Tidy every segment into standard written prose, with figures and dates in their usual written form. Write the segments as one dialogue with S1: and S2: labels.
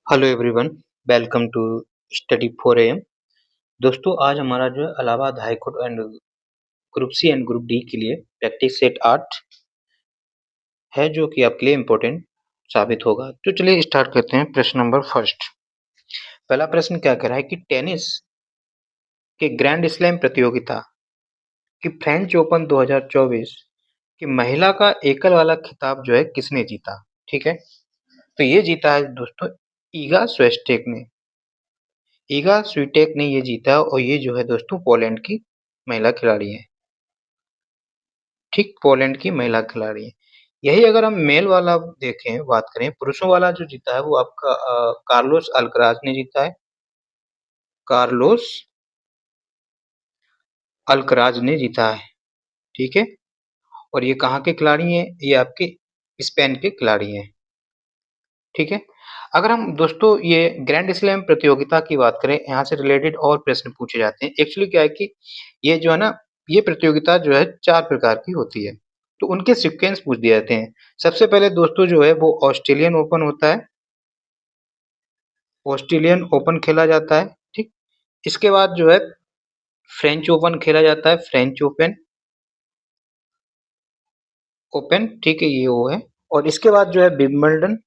S1: Hello everyone, welcome to study 4 AM। दोस्तों, आज हमारा जो है Allahabad high court and group C and group D के लिए प्रैक्टिस सेट 8 है, जो कि आपके लिए इम्पोर्टेंट साबित होगा। तो चलिए स्टार्ट करते हैं। प्रश्न नंबर फर्स्ट। पहला प्रश्न क्या कह रहा है कि टेनिस के ग्रैंड स्लैम प्रतियोगिता की फ्रेंच ओपन 2024 की महिला का एकल वाला खिताब जो है किसने जीता? ठीक है, तो ये जीता है दोस्तों ईगा स्विएटेक ने। ईगा स्विएटेक ने ये जीता और ये जो है दोस्तों पोलैंड की महिला खिलाड़ी है। ठीक, पोलैंड की महिला खिलाड़ी है। यही अगर हम मेल वाला देखें, बात करें, पुरुषों वाला जो जीता है वो आपका कार्लोस अल्कराज ने जीता है। कार्लोस अल्कराज ने जीता है। ठीक है, और ये कहाँ के खिलाड़ी हैं? ये आपके स्पेन के खिलाड़ी हैं। ठीक है, अगर हम दोस्तों ये ग्रैंड स्लैम प्रतियोगिता की बात करें, यहाँ से रिलेटेड और प्रश्न पूछे जाते हैं। एक्चुअली क्या है कि ये जो है ना, ये प्रतियोगिता जो है 4 प्रकार की होती है, तो उनके सीक्वेंस पूछ दिए जाते हैं। सबसे पहले दोस्तों जो है वो ऑस्ट्रेलियन ओपन होता है, ऑस्ट्रेलियन ओपन खेला जाता है। ठीक, इसके बाद जो है फ्रेंच ओपन खेला जाता है, फ्रेंच ओपन ओपन ठीक है, ये वो है। और इसके बाद जो है विंबलडन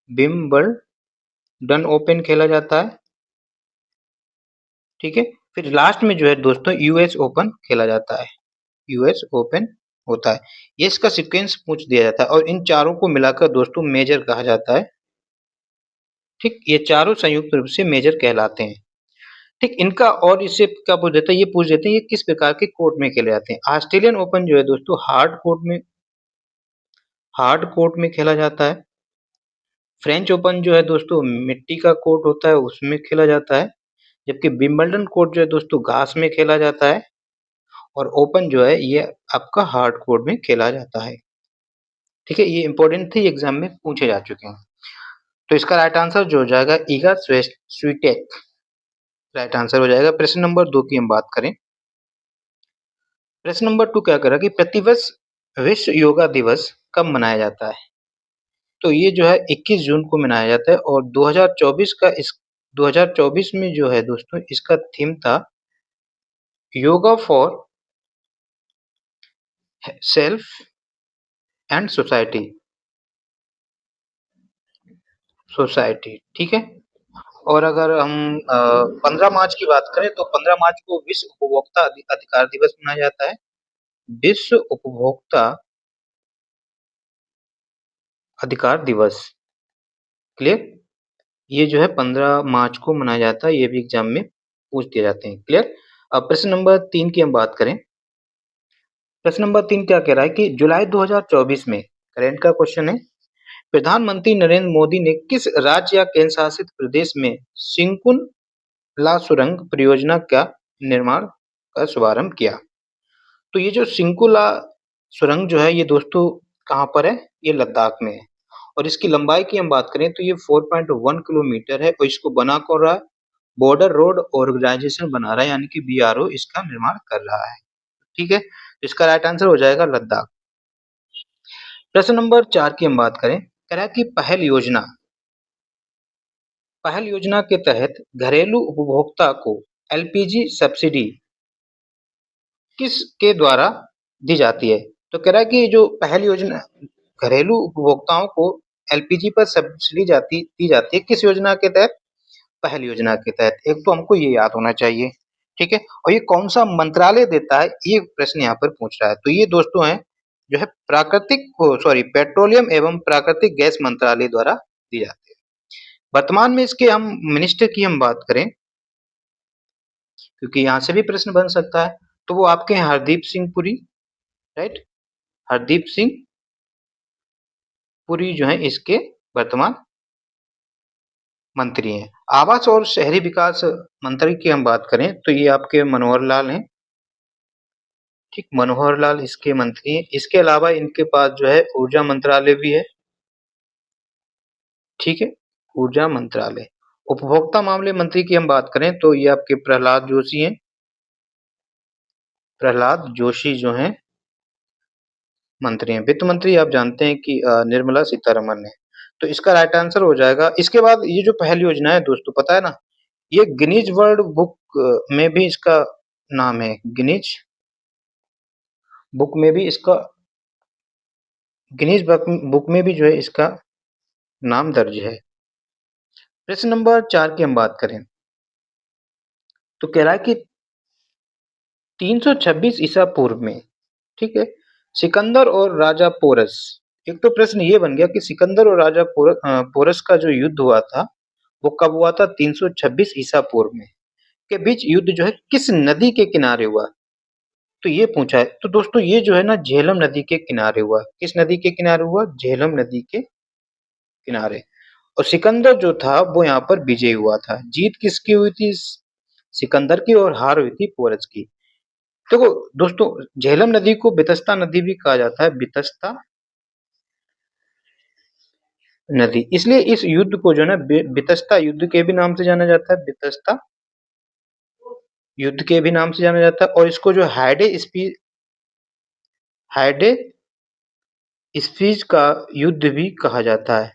S1: विंबलडन ओपन खेला जाता है। ठीक है, फिर लास्ट में जो है दोस्तों यूएस ओपन खेला जाता है, यूएस ओपन होता है। ये इसका सीक्वेंस पूछ दिया जाता है और इन चारों को मिलाकर दोस्तों मेजर कहा जाता है। ठीक, ये चारों संयुक्त रूप से मेजर कहलाते हैं। ठीक, इनका और इससे क्या पूछ देता है, ये पूछ देते हैं ये किस प्रकार के कोर्ट में खेले जाते हैं। ऑस्ट्रेलियन ओपन जो है दोस्तों हार्ड कोर्ट में खेला जाता है। फ्रेंच ओपन जो है दोस्तों मिट्टी का कोर्ट होता है, उसमें खेला जाता है। जबकि विंबलडन कोर्ट जो है दोस्तों घास में खेला जाता है। और ओपन जो है ये आपका हार्ड कोर्ट में खेला जाता है। ठीक है, ये इंपॉर्टेंट थे, एग्जाम में पूछे जा चुके हैं। तो इसका राइट आंसर जो हो जाएगा ईगा स्विएटेक राइट आंसर हो जाएगा। प्रश्न नंबर 2 की हम बात करें। प्रश्न नंबर 2 क्या कर रहा है कि प्रतिवर्ष विश्व योगा दिवस कब मनाया जाता है? तो ये जो है 21 जून को मनाया जाता है और 2024 में जो है दोस्तों इसका थीम था yoga for self and society. ठीक है, और अगर हम 15 मार्च की बात करें तो 15 मार्च को विश्व उपभोक्ता अधिकार दिवस मनाया जाता है। विश्व उपभोक्ता अधिकार दिवस, क्लियर? ये जो है 15 मार्च को मनाया जाता है, ये भी एग्जाम में पूछ दिए जाते हैं। क्लियर? अब प्रश्न नंबर 3 की हम बात करें। प्रश्न नंबर 3 क्या कह रहा है कि जुलाई 2024 में, करंट का क्वेश्चन है, प्रधानमंत्री नरेंद्र मोदी ने किस राज्य या केंद्र शासित प्रदेश में सिंकुला सुरंग परियोजना का निर्माण का शुभारंभ किया? तो ये जो सिंकुला सुरंग जो है ये दोस्तों कहाँ पर है? ये लद्दाख में है। और इसकी लंबाई की हम बात करें तो ये 4.1 किलोमीटर है और इसको बना कौन रहा है? बॉर्डर रोड ऑर्गेनाइजेशन बना रहा है, यानी कि बीआरओ इसका निर्माण कर रहा है। ठीक है, इसका राइट आंसर हो जाएगा लद्दाख। प्रश्न नंबर 4 की हम बात करें, कह रहा है कि पहल योजना के तहत घरेलू उपभोक्ता को एलपीजी सब्सिडी किसके द्वारा दी जाती है? तो कह रहा है कि जो पहल योजना घरेलू उपभोक्ताओं को एलपीजी पर सब्सिडी दी जाती है, किस योजना के तहत? पहल योजना के तहत। एक तो हमको ये याद होना चाहिए। ठीक है, और ये कौन सा मंत्रालय देता है, ये प्रश्न यहाँ पर पूछ रहा है। तो ये दोस्तों है जो है पेट्रोलियम एवं प्राकृतिक गैस मंत्रालय द्वारा दी जाती है। वर्तमान में इसके हम मिनिस्टर की हम बात करें, क्योंकि यहाँ से भी प्रश्न बन सकता है, तो वो आपके हैं हरदीप सिंह पुरी। राइट, हरदीप सिंह पुरी जो है इसके वर्तमान मंत्री हैं। आवास और शहरी विकास मंत्री की हम बात करें तो ये आपके मनोहर लाल हैं। ठीक, मनोहर लाल इसके मंत्री हैं। इसके अलावा इनके पास जो है ऊर्जा मंत्रालय भी है। ठीक है, ऊर्जा मंत्रालय। उपभोक्ता मामले मंत्री की हम बात करें तो ये आपके प्रहलाद जोशी हैं। प्रहलाद जोशी जो हैं मंत्री हैं। वित्त मंत्री आप जानते हैं कि निर्मला सीतारमन है। तो इसका राइट आंसर हो जाएगा। इसके बाद ये जो पहली योजना है दोस्तों, पता है ना, ये गिनीज वर्ल्ड बुक में भी इसका नाम है। गिनीज बुक में भी इसका गिनीज बुक में भी जो है इसका नाम दर्ज है। प्रश्न नंबर 4 की हम बात करें तो कह रहा है कि 326 ईसा पूर्व में, ठीक है, सिकंदर और राजा पोरस। एक तो प्रश्न ये बन गया कि सिकंदर और राजा पोरस का जो युद्ध हुआ था वो कब हुआ था? 326 ईसा पूर्व में। के बीच युद्ध जो है किस नदी के किनारे हुआ? तो ये पूछा है। तो दोस्तों ये जो है ना झेलम नदी के किनारे हुआ। किस नदी के किनारे हुआ? झेलम नदी के किनारे। और सिकंदर जो था वो यहाँ पर विजयी हुआ था। जीत किसकी हुई थी? सिकंदर की, और हार हुई थी पोरस की। देखो दोस्तों, झेलम नदी को बितस्ता नदी भी कहा जाता है, बितस्ता नदी। इसलिए इस युद्ध को जो है ना बितस्ता युद्ध के भी नाम से जाना जाता है, बितस्ता युद्ध के भी नाम से जाना जाता है। और इसको जो हाइडे स्पीच का युद्ध भी कहा जाता है।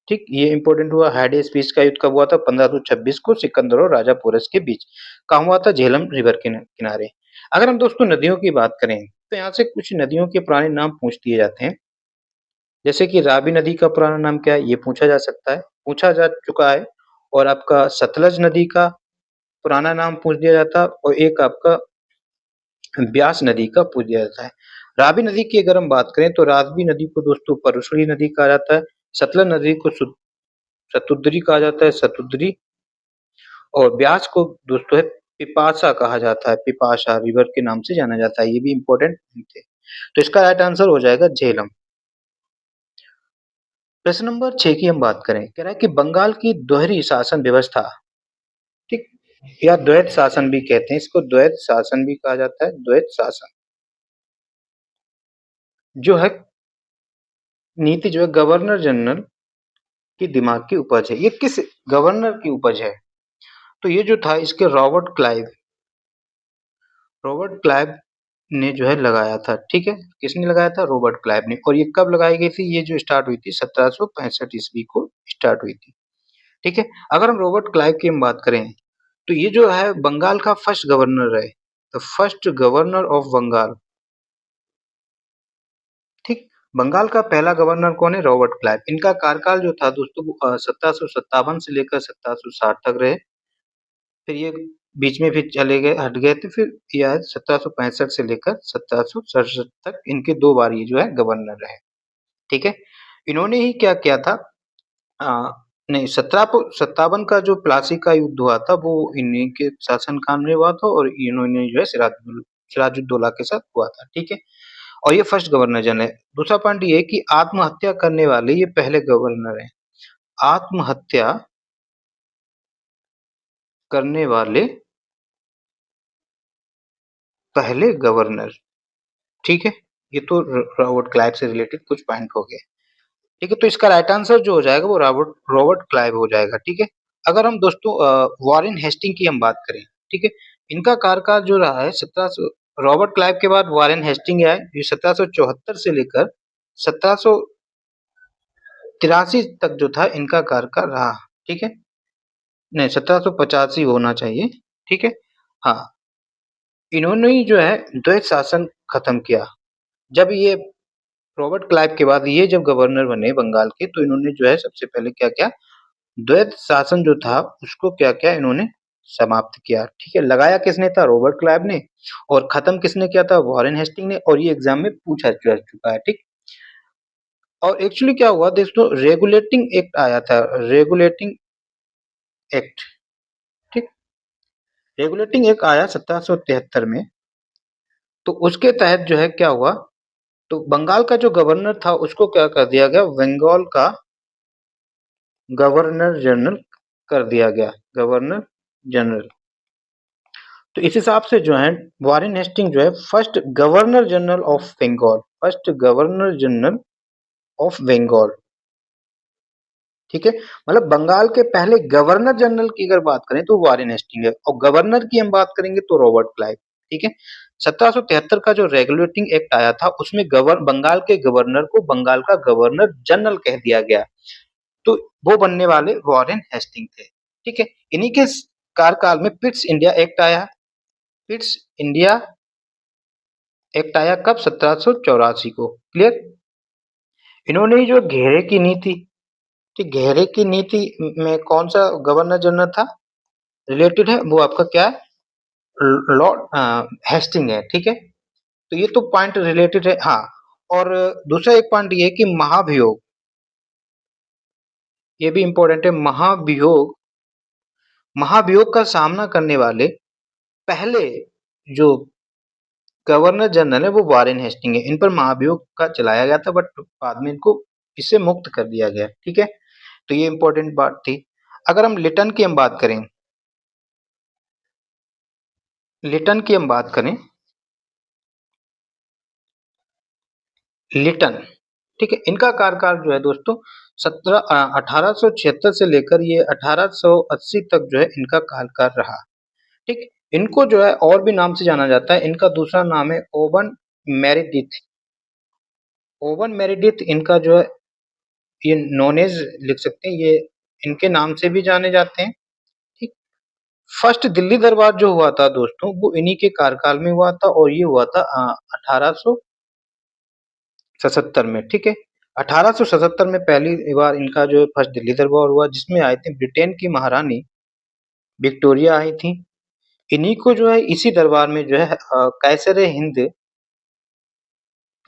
S1: ठीक, ये इंपॉर्टेंट हुआ। हाइडे स्पीच का युद्ध कब हुआ था? 1526 को सिकंदर और राजा पोरस के बीच। कहाँ हुआ था? झेलम रिवर के किनारे। अगर हम दोस्तों नदियों की बात करें तो यहाँ से कुछ नदियों के पुराने नाम पूछ दिए जाते हैं। जैसे कि रावी नदी का पुराना नाम क्या है? ये पूछा जा सकता है, पूछा जा चुका है। और आपका सतलज नदी का पुराना नाम पूछ दिया जाता है, और एक आपका ब्यास नदी का पूछ दिया जाता है। रावी नदी की अगर हम बात करें तो रावी नदी को दोस्तों परशुरी नदी कहा जाता है। सतलज नदी को सतुद्री कहा जाता है, सतुद्री। और ब्यास को दोस्तों है पिपासा कहा जाता है, पिपासा रिवर के नाम से जाना जाता है। ये भी इंपॉर्टेंट थे। तो इसका राइट आंसर हो जाएगा झेलम। प्रश्न नंबर 6 की हम बात करें, कह रहा है कि बंगाल की दोहरी शासन व्यवस्था, ठीक, या द्वैत शासन भी कहते हैं इसको, द्वैत शासन भी कहा जाता है, द्वैत शासन जो है नीति जो है गवर्नर जनरल की दिमाग की उपज है। ये किस गवर्नर की उपज है? तो ये जो था इसके रॉबर्ट क्लाइव ने जो है लगाया था। ठीक है, किसने लगाया था? रॉबर्ट क्लाइव ने। और ये कब लगाई गई थी? ये जो स्टार्ट हुई थी 1765 ईस्वी को स्टार्ट हुई थी। ठीक है, अगर हम रॉबर्ट क्लाइव की हम बात करें तो ये जो है बंगाल का फर्स्ट गवर्नर है, the first governor of Bengal. ठीक, बंगाल का पहला गवर्नर कौन है? Robert Clive. इनका कार्यकाल जो था दोस्तों 1757 से लेकर 1760 तक रहे। फिर ये बीच में फिर चले गए, हट गए थे। फिर यह 1765 से लेकर 1767 तक इनके दो बार ये जो है गवर्नर रहे। ठीक है, इन्होंने ही क्या किया था? आ, नहीं, 1757 का जो प्लासी का युद्ध हुआ था वो इन्हीं के शासनकाल में हुआ था, और इन्होंने जो है सिराजुद्दौला के साथ हुआ था। ठीक है, और ये फर्स्ट गवर्नर जनरल है। दूसरा पॉइंट ये है कि आत्महत्या करने वाले ये पहले गवर्नर हैं। आत्महत्या करने वाले पहले गवर्नर। ठीक है, ये तो रॉबर्ट क्लाइव से रिलेटेड कुछ पॉइंट हो गए। ठीक है, तो इसका राइट आंसर जो हो जाएगा वो रॉबर्ट रॉबर्ट क्लाइव हो जाएगा। ठीक है, अगर हम दोस्तों वॉरेन हेस्टिंग की हम बात करें, ठीक है, इनका कार्यकाल जो रहा है 1700, रॉबर्ट क्लाइव के बाद वॉरेन हेस्टिंग आए, ये 1774 से लेकर 1783 तक जो था इनका कार्यकाल रहा। ठीक है, नहीं 1785 होना चाहिए। ठीक है, हाँ, इन्होंने ही जो है द्वैत शासन खत्म किया। जब ये रॉबर्ट क्लाइव के बाद ये जब गवर्नर बने बंगाल के, तो इन्होंने जो है सबसे पहले क्या किया? द्वैत शासन जो था उसको क्या किया इन्होंने? समाप्त किया। ठीक है, लगाया किसने था? रॉबर्ट क्लाइव ने। और खत्म किसने किया था? वॉरेन हेस्टिंग ने। और ये एग्जाम में पूछा जा चुका है। ठीक, और एक्चुअली क्या हुआ दोस्तों, रेगुलेटिंग एक्ट आया था, रेगुलेटिंग एक्ट। ठीक, रेगुलेटिंग एक्ट आया 1773 में। तो उसके तहत जो है क्या हुआ, तो बंगाल का जो गवर्नर था उसको क्या कर दिया गया? बंगाल का गवर्नर जनरल कर दिया गया, गवर्नर जनरल। तो इस हिसाब से जो है वॉरेन हेस्टिंग जो है first governor general of Bengal, first governor general of Bengal. ठीक है, मतलब बंगाल के पहले गवर्नर जनरल की अगर बात करें तो वॉरेन हेस्टिंग है, और गवर्नर की हम बात करेंगे तो रॉबर्ट क्लाइव। ठीक है, 1773 का जो रेगुलेटिंग एक्ट आया था उसमें बंगाल के गवर्नर को बंगाल का गवर्नर जनरल कह दिया गया। तो वो बनने वाले वॉरेन हेस्टिंग थे। ठीक है, इन्हीं के कार्यकाल में पिट्स इंडिया एक्ट आया। पिट्स इंडिया एक्ट आया कब? 1784 को। क्लियर? इन्होंने जो घेरे की नीति, ठीक, घेरे की नीति में कौन सा गवर्नर जनरल था रिलेटेड है? वो आपका क्या है? लॉर्ड हेस्टिंग है। ठीक है, तो ये तो पॉइंट रिलेटेड है। हाँ, और दूसरा एक पॉइंट ये है कि महाभियोग, ये भी इंपॉर्टेंट है। महाभियोग, महाभियोग का सामना करने वाले पहले जो गवर्नर जनरल है वो वॉरेन हेस्टिंग है। इन पर महाभियोग का चलाया गया था, बट बाद में इनको इससे मुक्त कर दिया गया। ठीक है, तो ये इंपॉर्टेंट बात थी। अगर हम लिटन की हम बात करें, लिटन की हम बात करें, लिटन, ठीक है, इनका कार्यकाल जो है दोस्तों 1876 से लेकर ये 1880 तक जो है इनका कार्यकाल रहा। ठीक, इनको जो है और भी नाम से जाना जाता है। इनका दूसरा नाम है ओवन मेरिडिथ। ओवन मेरिडिथ इनका जो है ये नोनेज लिख सकते हैं, ये इनके नाम से भी जाने जाते हैं। ठीक, फर्स्ट दिल्ली दरबार जो हुआ था दोस्तों वो इन्हीं के कार्यकाल में हुआ था, और ये हुआ था 1877 में। ठीक है, 1877 में पहली बार इनका जो फर्स्ट दिल्ली दरबार हुआ, जिसमें आए थे ब्रिटेन की महारानी विक्टोरिया आई थी। इन्हीं को जो है इसी दरबार में जो है कैसर हिंद,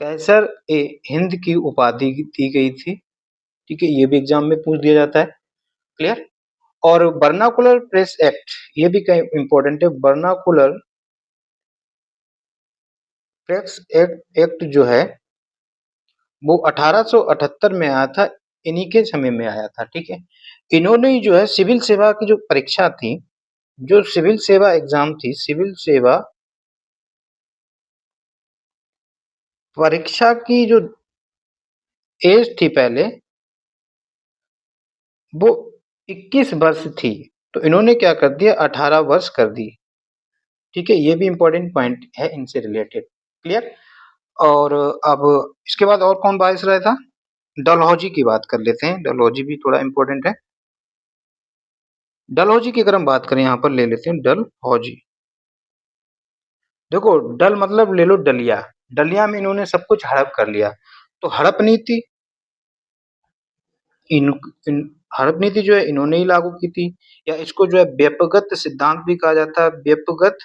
S1: कैसर ए हिंद की उपाधि दी गई थी। ठीक है, ये भी एग्जाम में पूछ दिया जाता है। क्लियर? और बर्नाकुलर प्रेस एक्ट, ये भी कहीं इंपॉर्टेंट है। बर्नाकुलर प्रेस एक्ट जो है वो 1878 में आया था, इन्हीं के समय में आया था। ठीक है, इन्होंने ही जो है सिविल सेवा की जो परीक्षा थी, जो सिविल सेवा एग्जाम थी, सिविल सेवा परीक्षा की जो एज थी पहले, वो 21 वर्ष थी, तो इन्होंने क्या कर दिया, 18 वर्ष कर दी। ठीक है, ये भी इंपॉर्टेंट पॉइंट है इनसे रिलेटेड। क्लियर? और अब इसके बाद और कौन वायसराय था? डलहौजी की बात कर लेते हैं। डलहौजी भी थोड़ा इंपॉर्टेंट है। डलहौजी की अगर हम बात करें, यहाँ पर ले लेते हैं डलहौजी। देखो, डल मतलब ले लो डलिया, डलिया में इन्होंने सब कुछ हड़प कर लिया। तो हड़प नीति, इन, इन हड़प नीति जो है इन्होंने ही लागू की थी, या इसको जो है व्यपगत सिद्धांत भी कहा जाता है। व्यपगत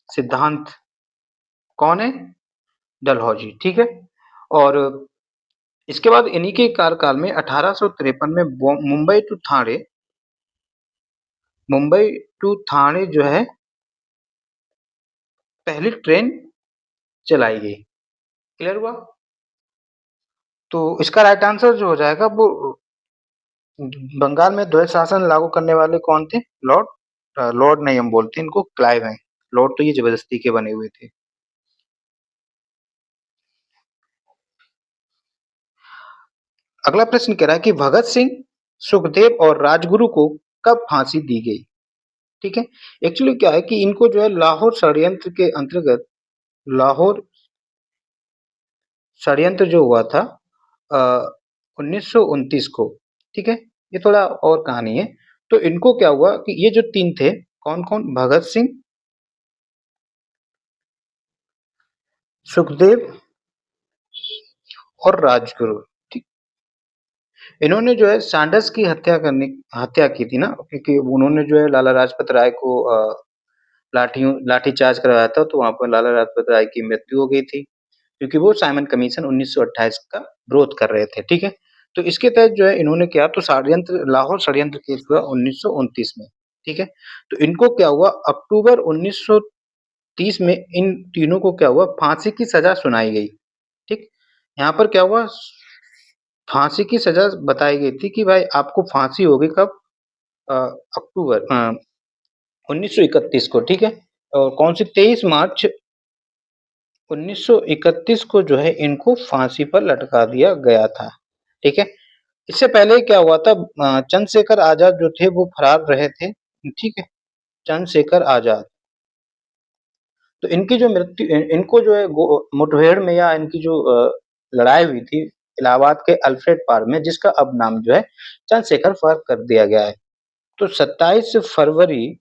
S1: सिद्धांत कौन है? डलहौजी। ठीक है, और इसके बाद इन्हीं के कार्यकाल में 1853 में मुंबई टू थाने जो है पहली ट्रेन चलाई गई। क्लियर हुआ? तो इसका राइट आंसर जो हो जाएगा वो बंगाल में द्वैत शासन लागू करने वाले कौन थे? लॉर्ड नहीं, हम बोलते हैं इनको क्लाइव हैं। लॉर्ड तो ये जबरदस्ती के बने हुए थे। अगला प्रश्न कह रहा है कि भगत सिंह, सुखदेव और राजगुरु को कब फांसी दी गई? ठीक है, एक्चुअली क्या है कि इनको जो है लाहौर षड्यंत्र के अंतर्गत, लाहौर षड्यंत्र जो हुआ था 1929 को। ठीक है, ये थोड़ा और कहानी है। तो इनको क्या हुआ कि ये जो तीन थे, कौन कौन? भगत सिंह, सुखदेव और राजगुरु। ठीक, इन्होंने जो है सैंडर्स की हत्या की थी ना, क्योंकि उन्होंने जो है लाला लाजपत राय को लाठी चार्ज करवाया था, तो वहां पर लाला लाजपत राय की मृत्यु हो गई थी, क्योंकि वो साइमन कमीशन 1928 का विरोध कर रहे थे। ठीक है, तो इसके तहत जो है इन्होंने क्या, तो षड्यंत्र, लाहौर षड्यंत्र केस हुआ 1929 में। ठीक है, तो इनको क्या हुआ, अक्टूबर 1930 में इन तीनों को क्या हुआ, फांसी की सजा सुनाई गई। ठीक, यहाँ पर क्या हुआ, फांसी की सजा बताई गई थी कि भाई आपको फांसी होगी कब, अक्टूबर 1931 को। ठीक है, और कौन सी, 23 मार्च 1931 को जो है इनको फांसी पर लटका दिया गया था। ठीक है, इससे पहले क्या हुआ था, चंद्रशेखर आजाद जो थे वो फरार रहे थे। ठीक है, चंद्रशेखर आजाद, तो इनकी जो मृत्यु, इनको जो है मुठभेड़ में, या इनकी जो लड़ाई हुई थी इलाहाबाद के अल्फ्रेड पार्क में, जिसका अब नाम जो है चंद्रशेखर पार्क कर दिया गया है। तो 27 फरवरी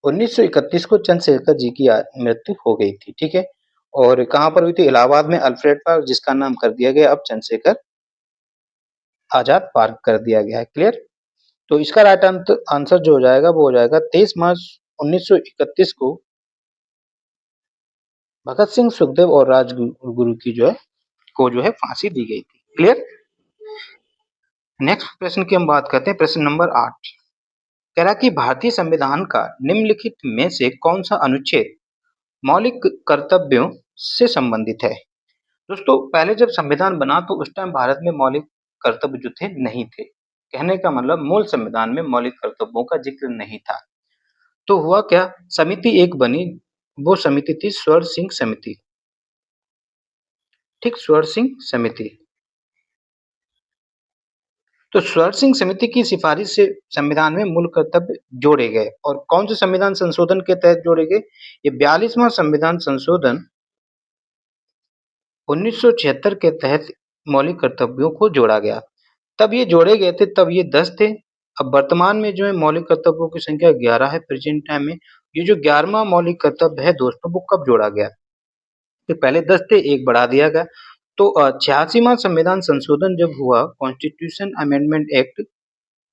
S1: 1931 को चंद्रशेखर जी की मृत्यु हो गई थी, ठीक है। और कहाँ पर हुई थी? इलाहाबाद में अल्फ्रेड पार्क, जिसका नाम कर दिया गया अब चंद्रशेखर आजाद पार्क कर दिया गया है। क्लियर? तो इसका राइट आंसर जो हो जाएगा वो हो जाएगा 23 मार्च 1931 को भगत सिंह, सुखदेव और राजगुरु की जो है फांसी दी गई थी। क्लियर? नेक्स्ट प्रश्न की हम बात करते हैं, प्रश्न नंबर 8। कह रहा कि भारतीय संविधान का निम्नलिखित में से कौन सा अनुच्छेद मौलिक कर्तव्यों से संबंधित है? दोस्तों, पहले जब संविधान बना तो उस टाइम भारत में मौलिक कर्तव्य जो थे नहीं थे। कहने का मतलब मूल संविधान में मौलिक कर्तव्यों का जिक्र नहीं था। तो हुआ क्या, समिति एक बनी, वो समिति थी स्वर्ण सिंह समिति। ठीक, स्वर्ण सिंह समिति। तो स्वर्ण सिंह समिति की सिफारिश से संविधान में मूल कर्तव्य जोड़े गए। और कौन से संविधान संशोधन के तहत जोड़े गए? ये 42वां संविधान संशोधन 1976 के तहत मौलिक कर्तव्यों को जोड़ा गया। तब ये जोड़े गए थे, तब ये 10 थे। अब वर्तमान में जो है मौलिक कर्तव्यों की संख्या 11 है प्रेजेंट टाइम में। ये जो 11वां मौलिक कर्तव्य है दोस्तों, वो कब जोड़ा गया? तो पहले 10 थे, एक बढ़ा दिया गया। तो 86वां संविधान संशोधन जब हुआ, कॉन्स्टिट्यूशन अमेंडमेंट एक्ट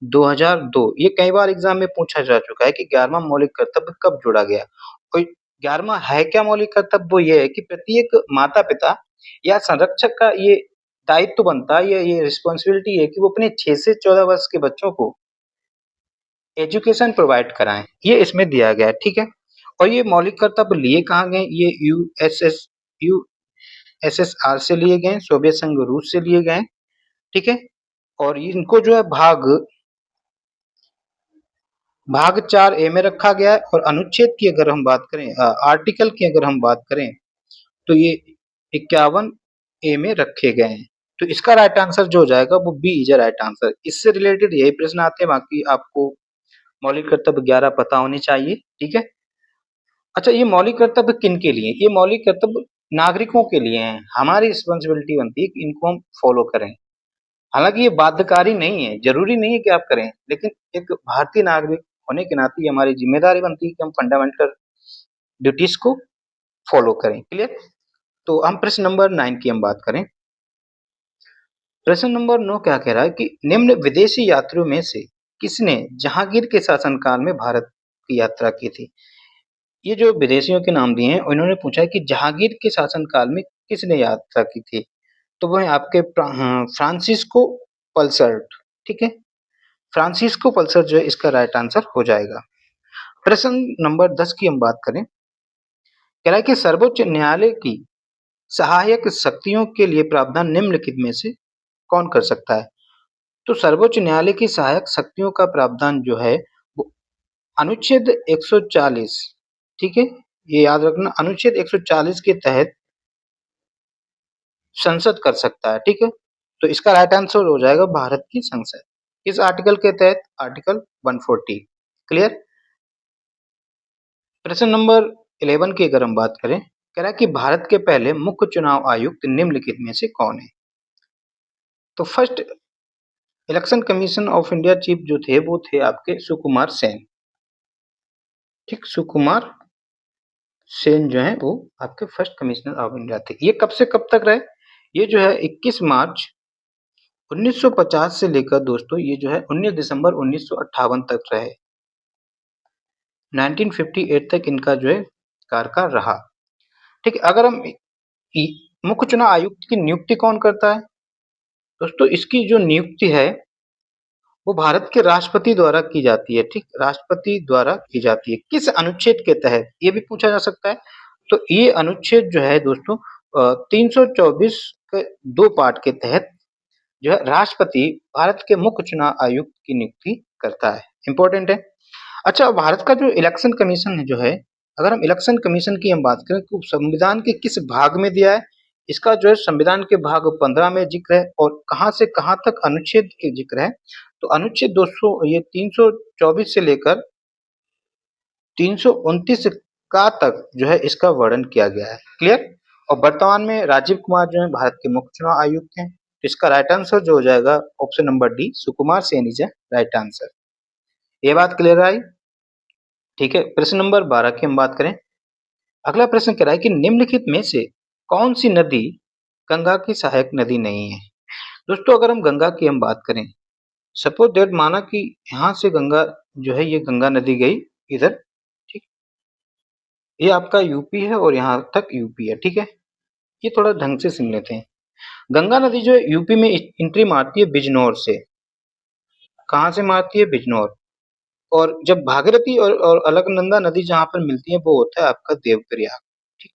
S1: 2002, ये कई बार एग्जाम में पूछा जा चुका है कि 11वां मौलिक कर्तव्य कब जोड़ा गया। और 11वां है क्या मौलिक कर्तव्य? वो ये है कि प्रत्येक माता पिता या संरक्षक का ये दायित्व बनता है, ये रिस्पॉन्सिबिलिटी है कि वो अपने 6 से 14 वर्ष के बच्चों को एजुकेशन प्रोवाइड कराएं। ये इसमें दिया गया है, ठीक है। और ये मौलिक कर्तव्य लिए कहाँ गए? ये यूएसएसआर से लिए गए, सोवियत संघ रूस से लिए गए, ठीक है। और इनको जो है भाग 4 ए में रखा गया है। और अनुच्छेद की अगर हम बात करें, आर्टिकल की अगर हम बात करें, तो ये 51 ए में रखे गए हैं। तो इसका राइट आंसर जो हो जाएगा वो बी इज राइट आंसर। इससे रिलेटेड यही प्रश्न आते हैं, बाकी आपको मौलिक कर्तव्य 11 पता होने चाहिए, ठीक है। अच्छा, ये मौलिक कर्तव्य किन के लिए? ये मौलिक कर्तव्य नागरिकों के लिए हैं। हमारी रिस्पॉन्सिबिलिटी बनती है कि इनको हम फॉलो करें। हालांकि ये बाध्यकारी नहीं है, जरूरी नहीं है कि आप करें, लेकिन एक भारतीय नागरिक होने के नाते ये हमारी जिम्मेदारी बनती है कि हम फंडामेंटल ड्यूटीज को फॉलो करें। क्लियर? तो हम प्रश्न नंबर 9 की हम बात करें। प्रश्न नंबर 9 क्या कह रहा है कि निम्न विदेशी यात्रियों में से किसने जहांगीर के शासनकाल में भारत की यात्रा की थी? ये जो विदेशियों के नाम दिए हैं, उन्होंने पूछा है कि जहांगीर के शासनकाल में किसने यात्रा की थी? तो वो है आपके फ्रांसिस्को पल्सर्ट, ठीक है। फ्रांसिस्को पल्सर जो है इसका राइट आंसर हो जाएगा। प्रश्न नंबर 10 की हम बात करें। कह रहा है कि सर्वोच्च न्यायालय की सहायक शक्तियों के लिए प्रावधान निम्नलिखित में से कौन कर सकता है? तो सर्वोच्च न्यायालय की सहायक शक्तियों का प्रावधान जो है वो अनुच्छेद 140, ठीक है। ये याद रखना, अनुच्छेद 140 के तहत संसद कर सकता है, ठीक है। तो इसका राइट आंसर हो जाएगा भारत की संसद। इस आर्टिकल के तहत आर्टिकल 140। क्लियर? प्रश्न नंबर 11 की अगर हम बात करें, कह रहा है कि भारत के पहले मुख्य चुनाव आयुक्त निम्नलिखित में से कौन है? तो first election commission of India chief जो थे वो थे आपके सुकुमार सेन, ठीक। सुकुमार सेन जो है वो आपके फर्स्ट कमिश्नर ऑफ इंडिया थे। ये कब से कब तक रहे? ये जो है 21 मार्च 1950 से लेकर दोस्तों ये जो है 19 दिसंबर 1958 तक रहे। 1958 तक इनका जो है कार्यकाल रहा, ठीक है। अगर हम मुख्य चुनाव आयुक्त की नियुक्ति कौन करता है? दोस्तों, इसकी जो नियुक्ति है वो भारत के राष्ट्रपति द्वारा की जाती है, ठीक। राष्ट्रपति द्वारा की जाती है। किस अनुच्छेद के तहत? ये भी पूछा जा सकता है। तो ये अनुच्छेद जो है दोस्तों 324 के 2 पार्ट के तहत जो है राष्ट्रपति भारत के मुख्य चुनाव आयुक्त की नियुक्ति करता है। इंपॉर्टेंट है। अच्छा, भारत का जो इलेक्शन कमीशन है जो है, अगर हम इलेक्शन कमीशन की हम बात करें तो संविधान के किस भाग में दिया है? इसका जो है संविधान के भाग 15 में जिक्र है। और कहाँ से कहाँ तक अनुच्छेद के जिक्र है? तो अनुच्छेद 200 ये 324 से लेकर 329 का तक जो है इसका वर्णन किया गया है। क्लियर? और वर्तमान में राजीव कुमार जो है भारत के मुख्य चुनाव आयुक्त हैं। तो इसका राइट आंसर जो हो जाएगा option number D, Sukumar Sen is a right answer. ये बात क्लियर आई? ठीक है, प्रश्न नंबर 12 की हम बात करें। अगला प्रश्न कह रहा है कि निम्नलिखित में से कौन सी नदी गंगा की सहायक नदी नहीं है? दोस्तों अगर हम गंगा की हम बात करें, सपोज दैट माना कि यहाँ से गंगा जो है ये गंगा नदी गई इधर, ठीक, ये आपका यूपी है और यहाँ तक यूपी है, ठीक है। ये थोड़ा ढंग से सुन लेते हैं। गंगा नदी जो है यूपी में एंट्री मारती है बिजनौर से। कहाँ से मारती है? बिजनौर। और जब भागीरथी और अलकनंदा नदी जहाँ पर मिलती है वो होता है आपका देवप्रयाग, ठीक।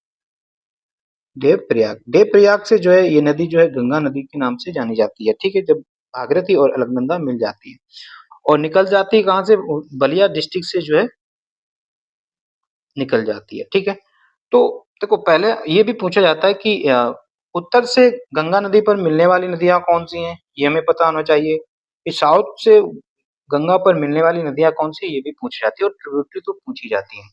S1: देवप्रयाग से जो है ये नदी जो है गंगा नदी के नाम से जानी जाती है, ठीक है। जब भागीरथी और अलकनंदा मिल जाती है और निकल जाती है कहाँ से? बलिया डिस्ट्रिक्ट से जो है निकल जाती है, ठीक है। तो देखो पहले ये भी पूछा जाता है कि उत्तर से गंगा नदी पर मिलने वाली नदियां कौन सी हैं, ये हमें पता होना चाहिए। कि साउथ से गंगा पर मिलने वाली नदियां कौन सी, ये भी पूछी जाती है और ट्रिब्यूटरी तो पूछी जाती है,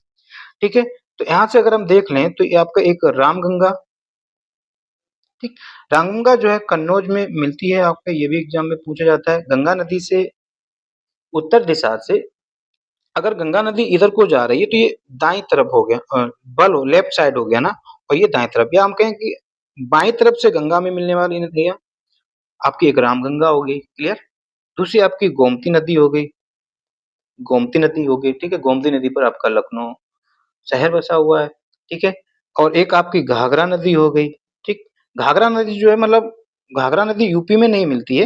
S1: ठीक है। तो यहाँ से अगर हम देख लें तो ये आपका एक रामगंगा, ठीक। रामगंगा जो है कन्नौज में मिलती है आपका, ये भी एग्जाम में पूछा जाता है। गंगा नदी से उत्तर दिशा से अगर गंगा नदी इधर को जा रही है तो ये दाईं तरफ हो गया, लेफ्ट साइड हो गया ना, और ये दाएं तरफ, या हम कहें कि बाईं तरफ से गंगा में मिलने वाली नदियां आपकी एक रामगंगा हो गई, क्लियर। दूसरी आपकी गोमती नदी हो गई, गोमती नदी हो गई, ठीक है। गोमती नदी पर आपका लखनऊ शहर बसा हुआ है, ठीक है। और एक आपकी घाघरा नदी हो गई, ठीक। घाघरा नदी जो है मतलब घाघरा नदी यूपी में नहीं मिलती है,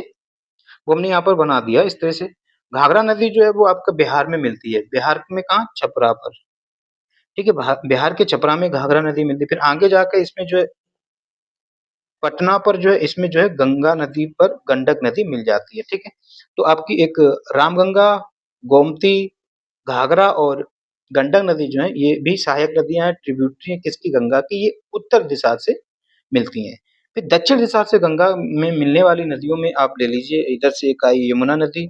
S1: वो हमने यहाँ पर बना दिया इस तरह से। घाघरा नदी जो है वो आपका बिहार में मिलती है, बिहार में कहाँ? छपरा पर, ठीक है। बिहार के छपरा में घाघरा नदी मिलती है। फिर आगे जाकर इसमें जो है पटना पर जो है इसमें जो है गंगा नदी पर गंडक नदी मिल जाती है, ठीक है। तो आपकी एक रामगंगा, गोमती, घाघरा और गंडक नदी जो है ये भी सहायक नदियां हैं, ट्रिब्यूटरी है किसकी? गंगा की। ये उत्तर दिशा से मिलती हैं। फिर दक्षिण दिशा से गंगा में मिलने वाली नदियों में आप ले लीजिए, इधर से एक आई यमुना नदी,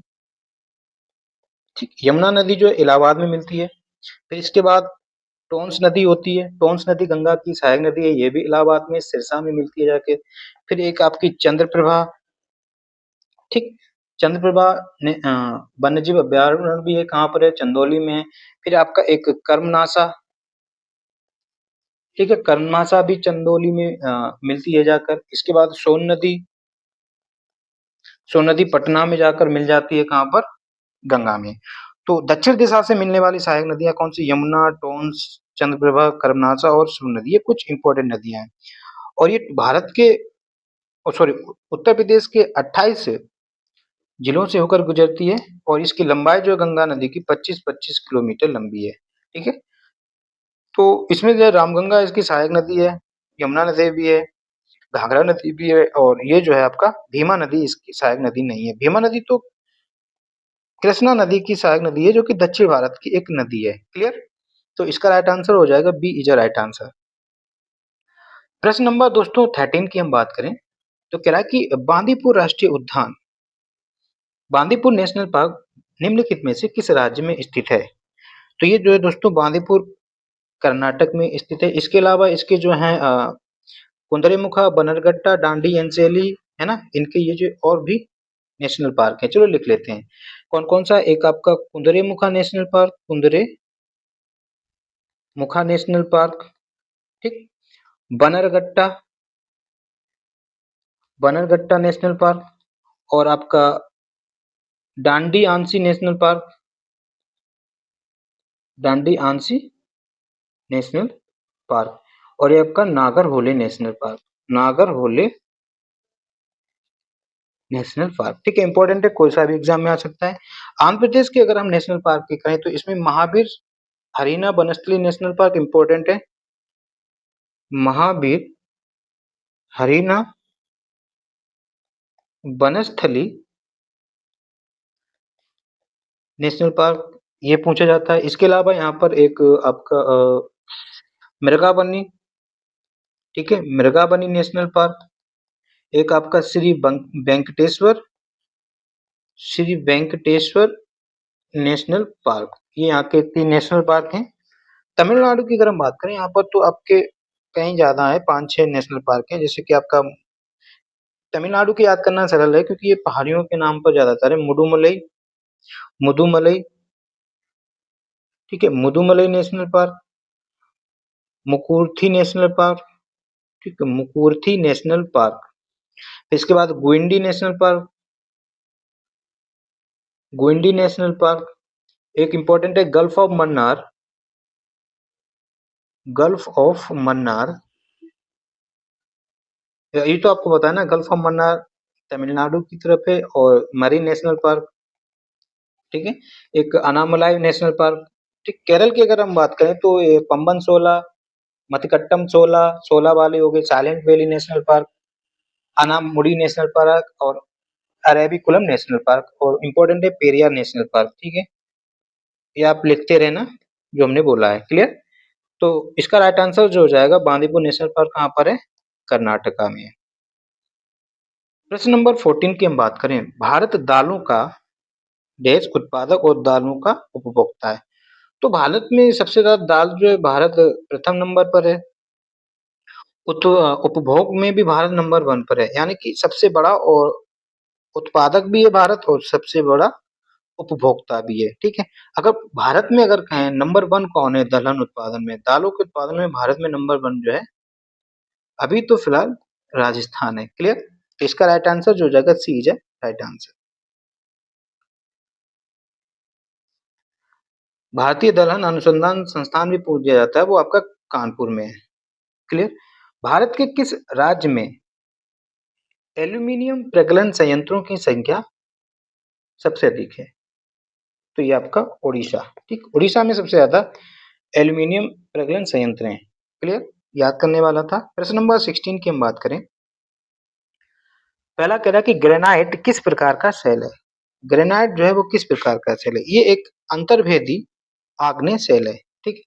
S1: ठीक। यमुना नदी जो है इलाहाबाद में मिलती है। फिर इसके बाद टोंस नदी होती है, टोंस नदी गंगा की सहायक नदी है, ये भी इलाहाबाद में सिरसा में मिलती है जाके। फिर एक आपकी चंद्रप्रभा, ठीक। चंद्रप्रभा ने वन्यजीव अभयारण्य भी है, कहाँ पर है? चंदौली में है। फिर आपका एक कर्मनासा, ठीक है। कर्मनासा भी चंदौली में मिलती है जाकर। इसके बाद सोन नदी पटना में जाकर मिल जाती है, कहाँ पर? गंगा में। तो दक्षिण दिशा से मिलने वाली सहायक नदियां कौन सी? यमुना, टोंस, चंद्रप्रभा, कर्मनासा और सोन नदी, ये कुछ इंपॉर्टेंट नदियां हैं। और ये भारत के सॉरी उत्तर प्रदेश के 28 जिलों से होकर गुजरती है और इसकी लंबाई जो है गंगा नदी की 25-25 किलोमीटर लंबी है, ठीक है। तो इसमें जो है रामगंगा इसकी सहायक नदी है, यमुना नदी भी है, घाघरा नदी भी है, और ये जो है आपका भीमा नदी इसकी सहायक नदी नहीं है। भीमा नदी तो कृष्णा नदी की सहायक नदी है जो कि दक्षिण भारत की एक नदी है, क्लियर। तो इसका राइट आंसर हो जाएगा B is a right answer. प्रश्न नंबर दोस्तों 13 की हम बात करें तो कह रहा है कि बांदीपुर राष्ट्रीय उद्यान, बांदीपुर नेशनल पार्क निम्नलिखित में से किस राज्य में स्थित है? तो ये जो है दोस्तों बांदीपुर कर्नाटक में स्थित है। इसके अलावा इसके जो है कुंदरेमुखा, बनरघट्टा, डांडी एनसेली, है ना, इनके ये जो और भी नेशनल पार्क है, चलो लिख लेते हैं। कौन कौन सा? एक आपका कुंदरेमुखा नेशनल पार्क, कुंदरे मुखा नेशनल पार्क, ठीक। बनरघट्टा, बनरघट्टा नेशनल पार्क, और आपका डांडी आंसी नेशनल पार्क, डांडी आंसी नेशनल पार्क, और ये आपका Nagarhole national park, Nagarhole national Park, ठीक है। इंपॉर्टेंट है, कोई सा भी एग्जाम में आ सकता है। आंध्र प्रदेश की अगर हम नेशनल पार्क की करें तो इसमें Mahavir Harina Banasthali national park important है। महावीर हरीना बनस्थली नेशनल पार्क ये पूछा जाता है। इसके अलावा यहाँ पर एक आपका मृगाबनी, ठीक है, मृगाबनी नेशनल पार्क। एक आपका श्री वेंकटेश्वर नेशनल पार्क, ये यहाँ के 3 नेशनल पार्क हैं। तमिलनाडु की अगर हम बात करें यहाँ पर तो आपके कहीं ज़्यादा है, 5-6 नेशनल पार्क हैं, जैसे कि आपका तमिलनाडु की याद करना सरल है क्योंकि ये पहाड़ियों के नाम पर ज़्यादातर है। मुडुमलई मुदुमलई, ठीक है, Mudumalai National Park, Mukurthi National Park, ठीक है, मुकुर्थी नेशनल पार्क। इसके बाद Guindy National Park, Guindy National Park. एक इम्पोर्टेंट है Gulf of Mannar, Gulf of Mannar, ये तो आपको पता है ना, गल्फ ऑफ मन्नार तमिलनाडु की तरफ है। और मरीन नेशनल पार्क, ठीक है, एक अनामलाई नेशनल पार्क। ठीक, केरल की अगर हम बात करें तो ये पंबन सोला, मतिकट्टम सोला, सोला वाली हो गई, Silent Valley National Park, Anamudi National Park और अरेबिकुलम नेशनल पार्क। और इम्पोर्टेंट है पेरियार नेशनल पार्क, ठीक है, ये आप लिखते रहना जो हमने बोला है। क्लियर? तो इसका राइट आंसर जो हो जाएगा बांदीपुर नेशनल पार्क कहाँ पर है? कर्नाटका में है। प्रश्न नंबर 14 की हम बात करें, भारत दालों का देश उत्पादक और दालों का उपभोक्ता है। तो भारत में सबसे ज्यादा दाल जो है, भारत प्रथम नंबर पर है। उपभोग में भी भारत नंबर 1 पर है, यानी कि सबसे बड़ा और उत्पादक भी है भारत और सबसे बड़ा उपभोक्ता भी है। ठीक है, अगर भारत में अगर कहें नंबर 1 कौन है दलहन उत्पादन में, दालों के उत्पादन में भारत में नंबर 1 जो है अभी तो फिलहाल राजस्थान है। क्लियर? तो इसका राइट आंसर जो हो जाएगा सी इज राइट आंसर। भारतीय दलहन अनुसंधान संस्थान भी पूछ दिया जाता है, वो आपका कानपुर में है। क्लियर? भारत के किस राज्य में एल्यूमीनियम प्रगलन संयंत्रों की संख्या सबसे अधिक है? तो ये आपका उड़ीसा। ठीक, उड़ीसा में सबसे ज्यादा एल्यूमीनियम प्रगलन संयंत्र हैं। क्लियर? याद करने वाला था। प्रश्न नंबर 16 की हम बात करें, पहला कह रहा है कि ग्रेनाइट किस प्रकार का सेल है? ग्रेनाइट जो है वो किस प्रकार का सेल है? ये एक अंतर्भेदी आग्नेय सेल है। ठीक है,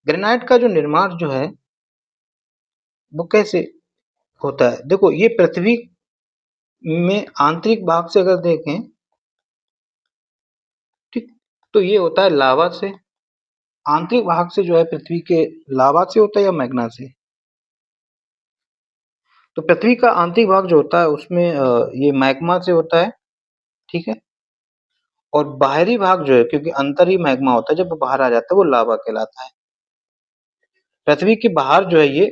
S1: ग्रेनाइट का जो निर्माण जो है वो कैसे होता है? देखो, ये पृथ्वी में आंतरिक भाग से अगर देखें, ठीक, तो ये होता है लावा से। आंतरिक भाग से जो है पृथ्वी के लावा से होता है या मैग्ना से? तो पृथ्वी का आंतरिक भाग जो होता है उसमें ये मैग्मा से होता है। ठीक है, और बाहरी भाग जो है, क्योंकि अंतर ही मैग्मा होता है, जब वो बाहर आ जाता है वो लावा कहलाता है। पृथ्वी के बाहर जो है ये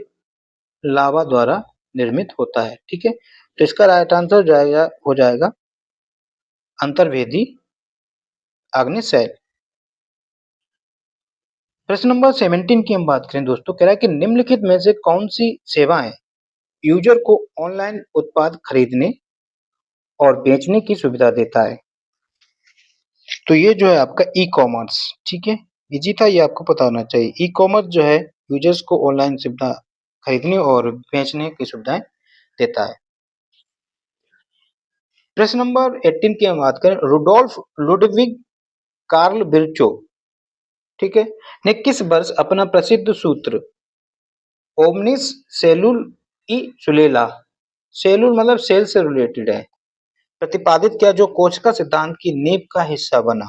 S1: लावा द्वारा निर्मित होता है। ठीक है, तो इसका राइट आंसर जाएगा हो जाएगा अंतर्वेदी आग्नेय सेल। प्रश्न नंबर 17 की हम बात करें दोस्तों, कह रहा है कि निम्नलिखित में से कौन सी सेवाएं यूजर को ऑनलाइन उत्पाद खरीदने और बेचने की सुविधा देता है? तो ये जो है आपका ई कॉमर्स। ठीक है, इजी था, ये आपको पता होना चाहिए। ई कॉमर्स जो है यूजर्स को ऑनलाइन सुविधा खरीदने और बेचने की सुविधाएं देता है। प्रश्न नंबर 18 की हम बात करें, रुडोल्फ लुडविग कार्ल बिर्चो, ठीक है, ने किस वर्ष अपना प्रसिद्ध सूत्र ओमनिस सेलुल ई सुलेला, सेलुल मतलब सेल से रिलेटेड है, प्रतिपादित किया, जो कोशिका सिद्धांत की नींव का हिस्सा बना?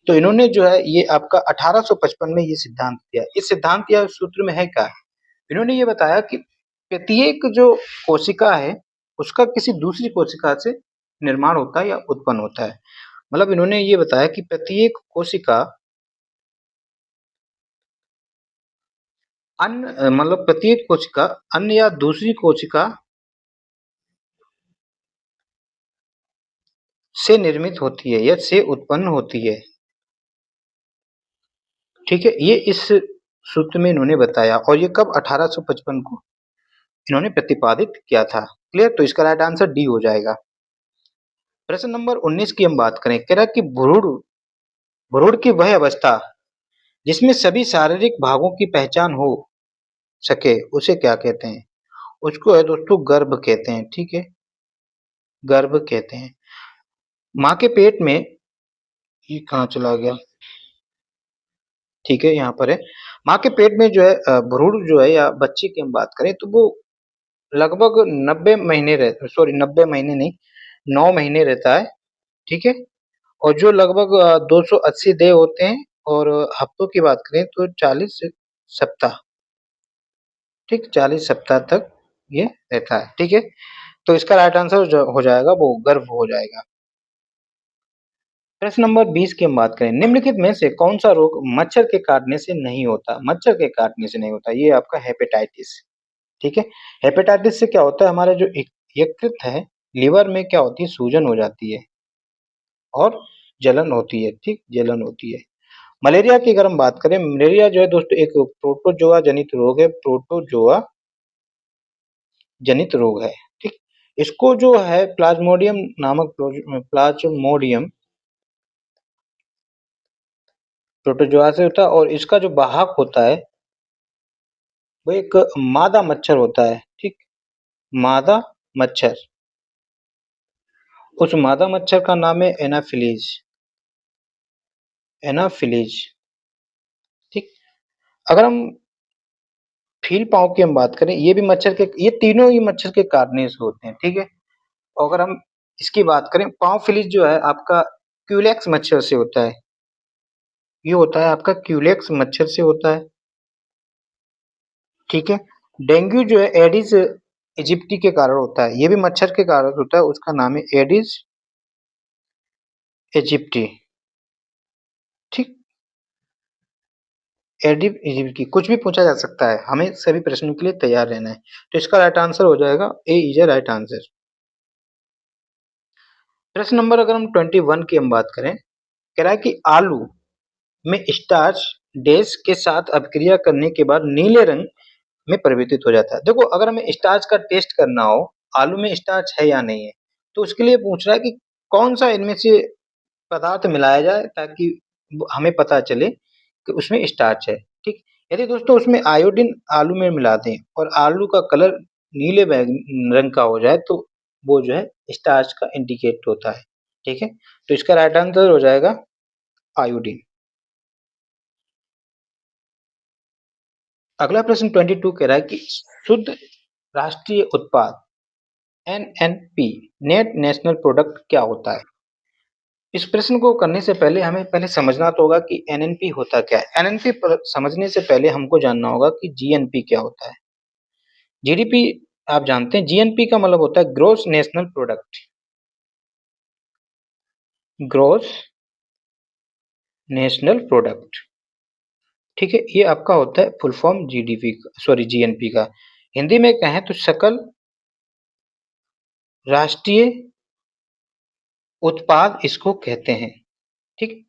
S1: तो इन्होंने जो है ये आपका 1855 में ये सिद्धांत दिया। इस सिद्धांत या सूत्र में है क्या? इन्होंने ये बताया कि प्रत्येक जो कोशिका है उसका किसी दूसरी कोशिका से निर्माण होता है या उत्पन्न होता है। मतलब इन्होंने ये बताया कि प्रत्येक कोशिका अन्य, मतलब प्रत्येक कोशिका अन्य या दूसरी कोशिका से निर्मित होती है या से उत्पन्न होती है। ठीक है, ये इस सूत्र में इन्होंने बताया, और ये कब 1855 को इन्होंने प्रतिपादित किया था। क्लियर? तो इसका राइट आंसर डी हो जाएगा। प्रश्न नंबर 19 की हम बात करें, कह रहा है कि भ्रूण भ्रूण की वह अवस्था जिसमें सभी शारीरिक भागों की पहचान हो सके उसे क्या कहते हैं? उसको है दोस्तों गर्भ कहते हैं। ठीक है, गर्भ कहते हैं। माँ के पेट में, ये कहाँ चला गया? ठीक है, यहाँ पर है। माँ के पेट में जो है भ्रूण जो है या बच्चे की हम बात करें तो वो लगभग 90 महीने रहते, सॉरी 90 महीने नहीं, 9 महीने रहता है। ठीक है, और जो लगभग 280 दिन होते हैं, और हफ्तों की बात करें तो 40 सप्ताह। ठीक, 40 सप्ताह तक ये रहता है। ठीक है, तो इसका राइट आंसर जो हो जाएगा वो गर्भ हो जाएगा। प्रश्न नंबर 20 की हम बात करें, निम्नलिखित में से कौन सा रोग मच्छर के काटने से नहीं होता? मच्छर के काटने से नहीं होता, ये आपका हेपेटाइटिस। ठीक है, हेपेटाइटिस से क्या होता है, हमारा जो यकृत है, लीवर में क्या होती है, सूजन हो जाती है और जलन होती है। ठीक, जलन होती है। मलेरिया की अगर हम बात करें, मलेरिया जो है दोस्तों एक प्रोटोजोआ जनित रोग है, प्रोटोजोआ जनित रोग है। ठीक, इसको जो है प्लाज्मोडियम नामक प्लाज्मोडियम प्रोटोजोआ से होता है और इसका जो वाहक होता है वो एक मादा मच्छर होता है। ठीक, मादा मच्छर, उस मादा मच्छर का नाम है एनाफिलीज। एनाफिलीज। ठीक, अगर हम फील पाँव की हम बात करें, ये भी मच्छर के, ये तीनों ही मच्छर के काटने से होते हैं। ठीक है, और अगर हम इसकी बात करें, पाँव फिलीज जो है आपका क्यूलेक्स मच्छर से होता है। ये होता है आपका क्यूलेक्स मच्छर से होता है। ठीक है, डेंगू जो है एडिस इजिप्टी के कारण होता है, ये भी मच्छर के कारण होता है, उसका नाम है एडिस इजिप्टी। ठीक, एडिस इजिप्टी, कुछ भी पूछा जा सकता है, हमें सभी प्रश्नों के लिए तैयार रहना है। तो इसका राइट आंसर हो जाएगा ए इज ए राइट आंसर। प्रश्न नंबर अगर हम 21 की हम बात करें, कह रहा है कि आलू में स्टार्च डैश के साथ अपक्रिया करने के बाद नीले रंग में परिवर्तित हो जाता है। देखो, अगर हमें स्टार्च का टेस्ट करना हो, आलू में स्टार्च है या नहीं है, तो उसके लिए पूछ रहा है कि कौन सा इनमें से पदार्थ मिलाया जाए ताकि हमें पता चले कि उसमें स्टार्च है। ठीक, यदि दोस्तों उसमें आयोडीन आलू में मिला दें और आलू का कलर नीले रंग का हो जाए तो वो जो है स्टार्च का इंडिकेट होता है। ठीक है, तो इसका राइट आंसर हो जाएगा आयोडीन। अगला प्रश्न 22 कह रहा है कि शुद्ध राष्ट्रीय उत्पाद एनएनपी, नेट नेशनल प्रोडक्ट क्या होता है? इस प्रश्न को करने से पहले हमें पहले समझना तो होगा कि एनएनपी होता क्या है। एनएनपी समझने से पहले हमको जानना होगा कि जीएनपी क्या होता है। जीडीपी आप जानते हैं, जीएनपी का मतलब होता है gross national product. Gross national product. ठीक है, ये आपका होता है full form GDP, sorry GNP का। हिंदी में कहें तो सकल राष्ट्रीय उत्पाद इसको कहते हैं। ठीक,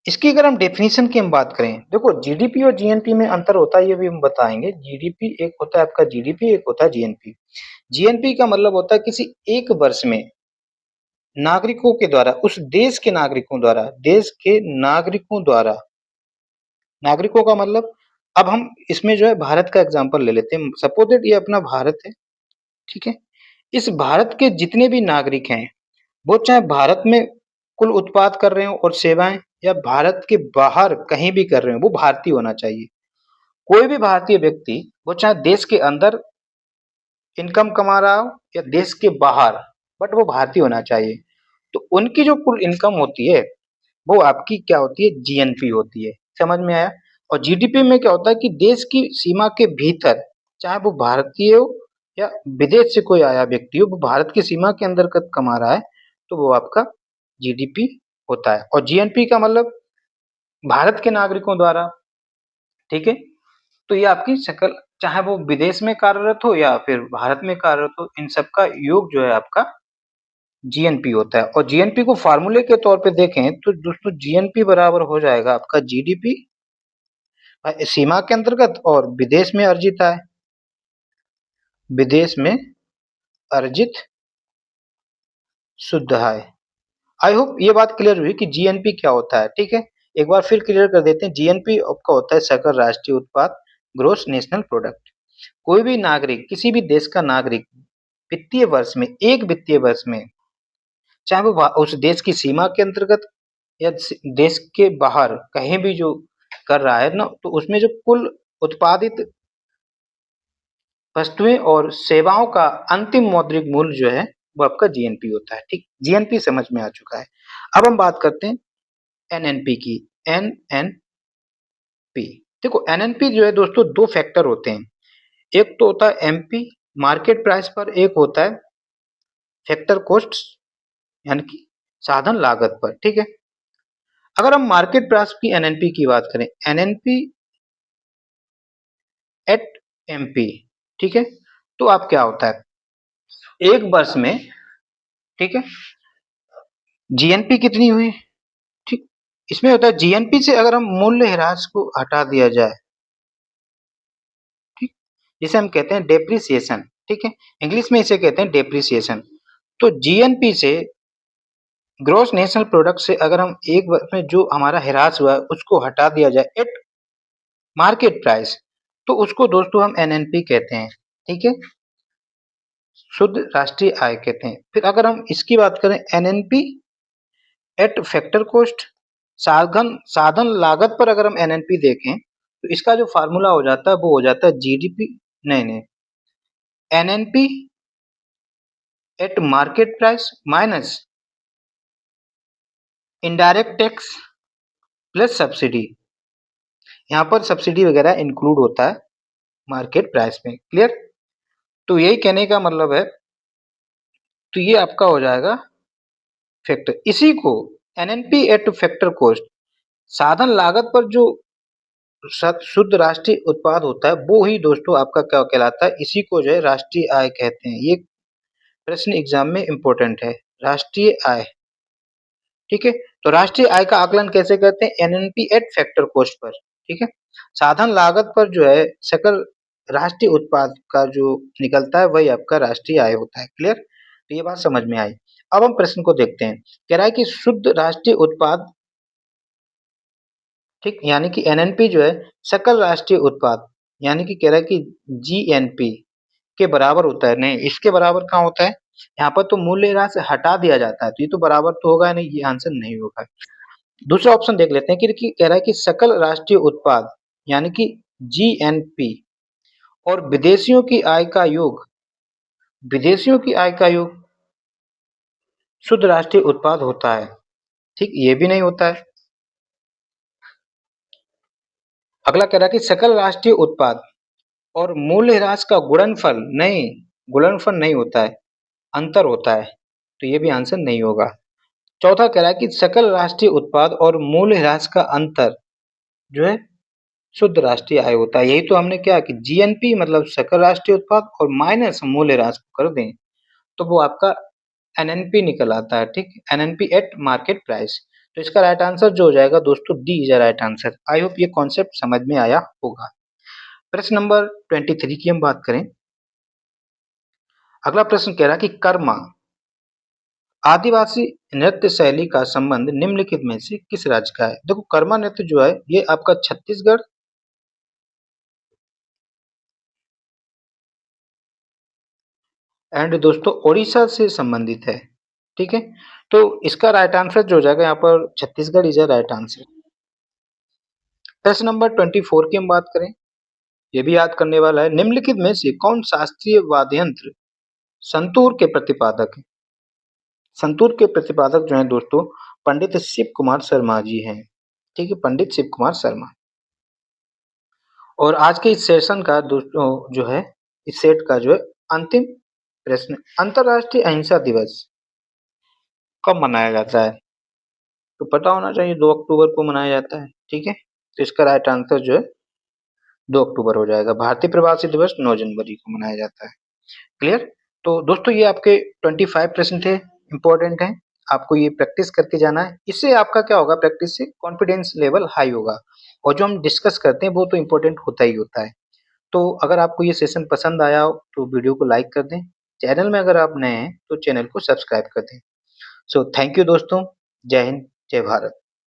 S1: इसकी अगर हम डेफिनेशन की हम बात करें, देखो जीडीपी और जीएनपी में अंतर होता है, ये भी हम बताएंगे। जीडीपी एक होता है आपका जीडीपी, एक होता है जीएनपी। जीएनपी का मतलब होता है किसी एक वर्ष में नागरिकों के द्वारा, उस देश के नागरिकों द्वारा, देश के नागरिकों द्वारा, नागरिकों का मतलब, अब हम इसमें जो है भारत का एग्जांपल ले लेते हैं। सपोज दैट ये अपना भारत है। ठीक है, इस भारत के जितने भी नागरिक हैं, वो चाहे भारत में कुल उत्पाद कर रहे हो और सेवाएं, या भारत के बाहर कहीं भी कर रहे हो, वो भारतीय होना चाहिए। कोई भी भारतीय व्यक्ति, वो चाहे देश के अंदर इनकम कमा रहा हो या देश के बाहर, बट वो भारतीय होना चाहिए। तो उनकी जो कुल इनकम होती है वो आपकी क्या होती है, जीएनपी होती है। समझ में आया? और जीडीपी में क्या होता है कि देश की सीमा के भीतर, चाहे वो भारतीय हो या विदेश से कोई आया व्यक्ति हो, वो भारत की सीमा के अंदर कमा रहा है तो वो आपका जीडीपी होता है। और जीएनपी का मतलब भारत के नागरिकों द्वारा। ठीक है, तो ये आपकी सकल, चाहे वो विदेश में कार्यरत हो या फिर भारत में कार्यरत हो, इन सबका योग जो है आपका जीएनपी होता है। और जीएनपी को फार्मूले के तौर पे देखें तो दोस्तों जीएनपी बराबर हो जाएगा आपका जीडीपी सीमा के अंतर्गत और विदेश में अर्जित आय, विदेश में अर्जित शुद्ध आय। आई होप ये बात क्लियर हुई कि जीएनपी क्या होता है। ठीक है, एक बार फिर क्लियर कर देते हैं। जीएनपी आपका होता है सकल राष्ट्रीय उत्पाद, ग्रोस नेशनल प्रोडक्ट। कोई भी नागरिक, किसी भी देश का नागरिक वित्तीय वर्ष में, एक वित्तीय वर्ष में, चाहे वो उस देश की सीमा के अंतर्गत या देश के बाहर कहीं भी जो कर रहा है ना, तो उसमें जो कुल उत्पादित वस्तुएं और सेवाओं का अंतिम मौद्रिक मूल्य जो है वो आपका जीएनपी होता है। ठीक, जीएनपी समझ में आ चुका है। अब हम बात करते हैं एनएनपी की। एनएनपी, देखो एनएनपी जो है दोस्तों दो फैक्टर होते हैं। एक तो होता है एमपी मार्केट प्राइस पर, एक होता है फैक्टर कॉस्ट यानी कि साधन लागत पर। ठीक है, अगर हम मार्केट प्राइस की एनएनपी की बात करें, एनएनपी एट एमपी, ठीक है, तो आप क्या होता है एक वर्ष में, ठीक है, जीएनपी कितनी हुई, ठीक, इसमें होता है जीएनपी से अगर हम मूल्य ह्रास को हटा दिया जाए, ठीक, जिसे हम कहते हैं डेप्रिसिएशन, ठीक है, इंग्लिश में इसे कहते हैं डेप्रिसिएशन। तो जीएनपी से, ग्रॉस नेशनल प्रोडक्ट से, अगर हम एक वर्ष में जो हमारा ह्रास हुआ है उसको हटा दिया जाए एट मार्केट प्राइस, तो उसको दोस्तों हम एनएनपी कहते हैं। ठीक है, शुद्ध राष्ट्रीय आय कहते हैं। फिर अगर हम इसकी बात करें एनएनपी एट फैक्टर कॉस्ट, साधन साधन लागत पर अगर हम एनएनपी देखें तो इसका जो फार्मूला हो जाता है वो हो जाता है जीडीपी, नहीं, NNP eight market price minus indirect tax plus subsidy. यहाँ पर सब्सिडी वगैरह इंक्लूड होता है मार्केट प्राइस में। क्लियर? तो यही कहने का मतलब है, तो ये आपका हो जाएगा फैक्टर। इसी को एनएनपी एट फैक्टर कॉस्ट, साधन लागत पर जो शुद्ध राष्ट्रीय उत्पाद होता है वो ही दोस्तों आपका क्या कहलाता है, इसी को जो है राष्ट्रीय आय कहते हैं। ये प्रश्न एग्जाम में इंपॉर्टेंट है, राष्ट्रीय आय। ठीक है, तो राष्ट्रीय आय का आकलन कैसे करते हैं, NNP eight factor cost per. ठीक है, साधन लागत पर जो है सकल राष्ट्रीय उत्पाद का जो निकलता है वही आपका राष्ट्रीय आय होता है। क्लियर? तो ये बात समझ में आई। अब हम प्रश्न को देखते हैं, कह रहा है कि शुद्ध राष्ट्रीय उत्पाद, ठीक, यानी कि एनएनपी जो है सकल राष्ट्रीय उत्पाद, यानी कि कह रहा है कि जीएनपी के बराबर होता है। नहीं, इसके बराबर कहाँ होता है, यहाँ पर तो मूल्य ह्रास हटा दिया जाता है, तो ये तो बराबर तो होगा नहीं, ये आंसर नहीं होगा। दूसरा ऑप्शन देख लेते हैं कि कह रहा है कि सकल राष्ट्रीय उत्पाद यानी कि जीएनपी और विदेशियों की आय का योग, विदेशियों की आय का योग शुद्ध राष्ट्रीय उत्पाद होता है। ठीक, ये भी नहीं होता है। अगला कह रहा है कि सकल राष्ट्रीय उत्पाद और मूल्य ह्रास का गुणनफल, नहीं, गुणनफल नहीं होता है, अंतर होता है, तो ये भी आंसर नहीं होगा। चौथा कह रहा है कि सकल राष्ट्रीय उत्पाद और मूल्य ह्रास का अंतर जो है शुद्ध राष्ट्रीय आय होता है। यही तो हमने क्या कि जीएनपी मतलब सकल राष्ट्रीय उत्पाद और माइनस मूल्य ह्रास कर दें तो वो आपका एनएनपी निकल आता है। ठीक, एनएनपी एट मार्केट प्राइस। तो इसका राइट आंसर जो हो जाएगा दोस्तों D is right answer. I hope ये कॉन्सेप्ट समझ में आया होगा। प्रश्न नंबर 23 की हम बात करें। अगला प्रश्न कह रहा है कि कर्मा आदिवासी नृत्य शैली का संबंध निम्नलिखित में से किस राज्य का है। देखो कर्मा नृत्य जो है ये आपका छत्तीसगढ़ एंड दोस्तों ओडिशा से संबंधित है। ठीक है, तो इसका राइट आंसर जो हो जाएगा यहाँ पर Chhattisgarh is a right answer. प्रश्न नंबर 24 की हम बात करें, ये भी याद करने वाला है। निम्नलिखित में से कौन शास्त्रीय वाद्य यंत्र संतूर के प्रतिपादक है। संतूर के प्रतिपादक जो हैं दोस्तों पंडित शिव कुमार शर्मा जी हैं। ठीक है, पंडित शिव कुमार शर्मा। और आज के इस सेशन का दोस्तों जो है, इस सेट का जो है अंतिम प्रश्न, अंतरराष्ट्रीय अहिंसा दिवस कब मनाया जाता है। तो पता होना चाहिए 2 अक्टूबर को मनाया जाता है। ठीक है, तो इसका राइट आंसर जो है 2 अक्टूबर हो जाएगा। भारतीय प्रवासी दिवस 9 जनवरी को मनाया जाता है। क्लियर? तो दोस्तों ये आपके 25 प्रश्न थे, इंपॉर्टेंट हैं, आपको ये प्रैक्टिस करके जाना है। इससे आपका क्या होगा, प्रैक्टिस से कॉन्फिडेंस लेवल हाई होगा और जो हम डिस्कस करते हैं वो तो इंपॉर्टेंट होता ही होता है। तो अगर आपको ये सेशन पसंद आया हो तो वीडियो को लाइक कर दें, चैनल में अगर आप नए हैं तो चैनल को सब्सक्राइब कर दें। सो थैंक यू दोस्तों, जय हिंद, जय भारत।